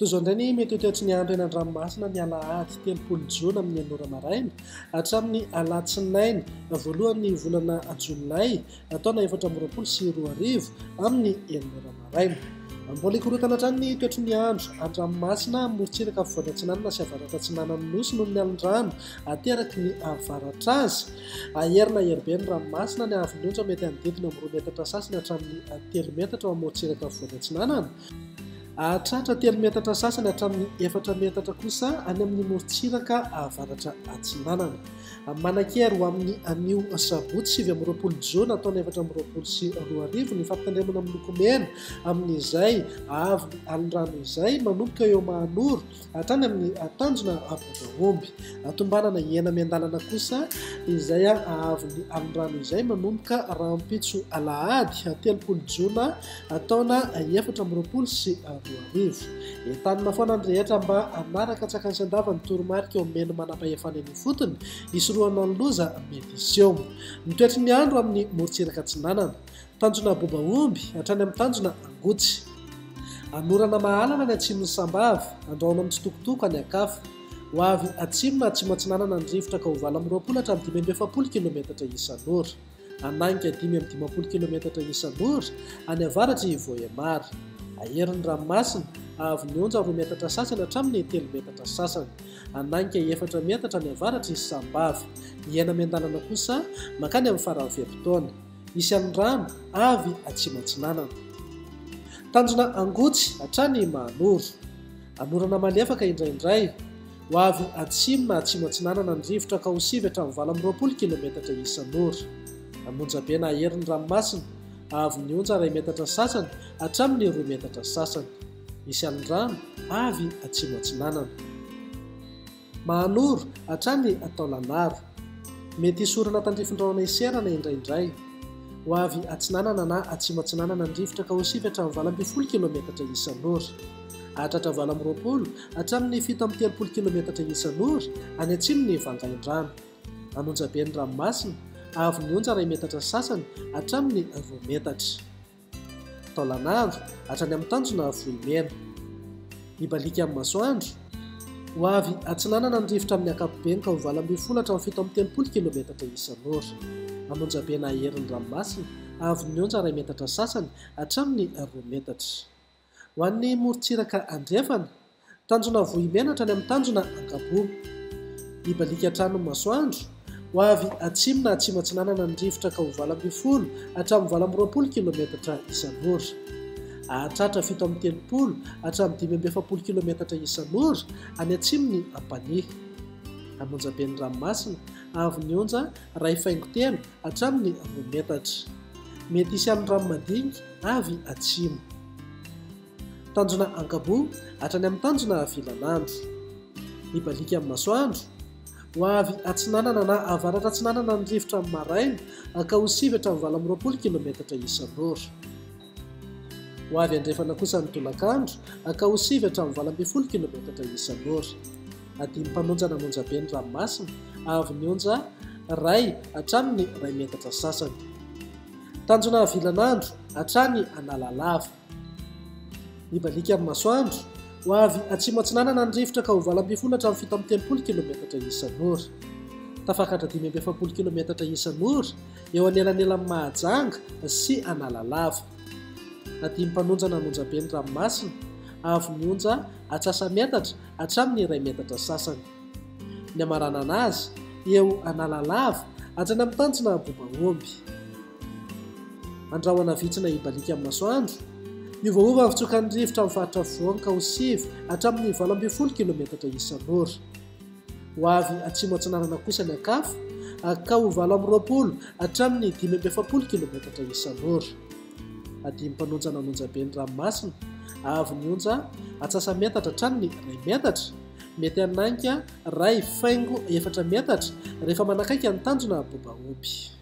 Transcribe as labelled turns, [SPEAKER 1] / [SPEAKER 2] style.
[SPEAKER 1] Toy izao indray ny mety ho toetry ny andro eny an-dranomasina ny alahady 30 Jona amin'ny 9 maraina hatramin'ny alatsinainy voalohan'ny volana Jolay taona 2022 amin'ny 9 maraina. Mbola ikorotana hatrany ny toetry ny andro an-dranomasina morotsiraka afovoan-atsinanana sy avaratra atsinanan'ny nosy noho ny alin-drano ateraky ny avaratra azy. Aherina heribe ny ranomasina ny haavon'ny onja mety anodidina amin'ny 2 metatra sasany hatramin'ny 3 metatra ao morotsiraka afovoan-atsinanana. Hatratra 3 metatra sasany hatramin'ny 4 metatra kosa any amin'ny morotsiraka avaratra atsinanana. Manan-kery ho amin'ny anio sabotsy 20 Jona taona 2022 ny fampitandremana amin'ny loko mena amin'izay avy ny alin-drano izay manomboka eo Mahanoro hatrany amin'ny tanjona Bobaomby. Atombanana Hena Miandalana kosa izay avy ny alin-drano izay manomboka Rampitso Alahady 30 Jona taona 2022. Entanina foana ny rehetra mba anaraka tsakany sy andava ny toromarika eo meno manam-pahefana eny fotony isoroana ny loza mety iseho. Ny toetry ny andro amin'ny morotsiraka atsinanana tanjona Bobaomby hatrany amin'ny tanjona Angotsy. Anorana mahalana ny atsimon'ny Sambava andraona amin'ny tsitokotoko any Akafa. Ho avy atsimo na atsimo atsinanana ny rivotra ka ho vala amin'ny 20 hatramin'ny 570 km isan'ora. Ananika 5-10 km isan'ora any avaratra i Voemara. Aherin'ny ranomasina avy ny onja 2 metatra sasany hatramin'ny 3 metatra sasany. Ananika 4 metatra ny avaratra izy Sambava. Ny Hena Miandalana kosa makany amin'ny faravepitaona. Misy alin-drano avy atsimo atsinanana. Tanjona Angotsy hatrany Mahanoro. Anorana malefaka indraindray. Ho avy atsimo na atsimo atsinanana ny rivotra ka ho sivy hatramin'ny 20 km isan'ora. Amonjabena aherin'ny ranomasina avy ny onja 2 metatra sasany hatramin'ny 2 metatra sasany. Misy alin-drano avy atsimo atsinanana. Mahanoro hatrany Taolagnaro. Mety isorana tandrifin-drahona iserana indraindray. Ho avy atsinanana na atsimo atsinanana ny rivotra ka ho sivy hatramin'ny 20 km isan'ora. Hatratra 20 hatramin'ny 7-30 km isan'ora any atsimony Vangaindrano. Anonjaben'ny ranomasina avy ny onja 2 metatra sasany hatramin'ny 2 metatra. Taolagnaro hatrany amin'ny tanjona Vohimena. Ibalika amin'ny masoandro ho avy atsinanana ny rivotra amin'ny ankapobeny ka ho vala 10 hatramin'ny 7-30 km isan'ora. Amonjabena aherin'ny ranomasina avy ny onja 2 metatra sasany hatramin'ny 2 metatra. Ho an'ny morotsiraka andrefana tanjona Vohimena hatrany amin'ny tanjona Ankaboa. Ibalika hatrany masoandro ho avy atsimo na atsimo atsinanana ny rivotra ka ho vala 10 hatramin'ny 20 km isan'ora. Hatratra 7-30 hatramin'ny 5-70 km isan'ora any atsimony Ampanihy. Amonjaben'ny ranomasina avy ny onja 2,3 hatramin'ny 2 metatra. Mety hisy alin-drano madinika avy atsimo. Tanjona Ankaboa hatrany amin'ny tanjona Vilanandro. Ibalika amin'ny masoandro ho avy atsinanana na avaratra atsinanana ny rivotra amin'ny maraina ka ho sivy hatramin'ny 20 km isan'ora. Ho avy andrefana kosa ny tolakandro ka ho sivy hatramin'ny 20 km isan'ora. Adimy mpanonjana amonjaben'ny ranomasina avy ny onja 2 hatramin'ny 2 metatra sasany. Tanjona Vilanandro hatrany Analalava. Ibalika amin'ny masoandro ho avy atsimo atsinanana ny rivotra ka ho vala 10 hatramin'ny 7-30 km isan'ora. Tafakatra 5-70 km isan'ora eo anelanelan'ny Mahajanga sy Analalava. Adimy mpanonjana amonjaben'ny ranomasina avy ny onja atsasa metatra hatramin'ny 2 metatra sasany. Ny amarana anazy eo Analalava hatrany amin'ny tanjona Bobaomby. Andrahoana vitsina ibalika amin'ny masoandro miovaova ny fitsokan'ny rivotra amin'ny faritra afovoany ka ho sivy hatramin'ny 20 km isan'ora. Ho avy atsimo atsinanana kosa ny Akafa ka ho vala 20 hatramin'ny 5-70 km isan'ora. Adimy mpanonjana amonjaben'ny ranomasina avy ny onja atsasa metatra hatramin'ny 2 metatra. Mety ananika 2,4 metatra rehefa manakaiky ny tanjona Bobaomby.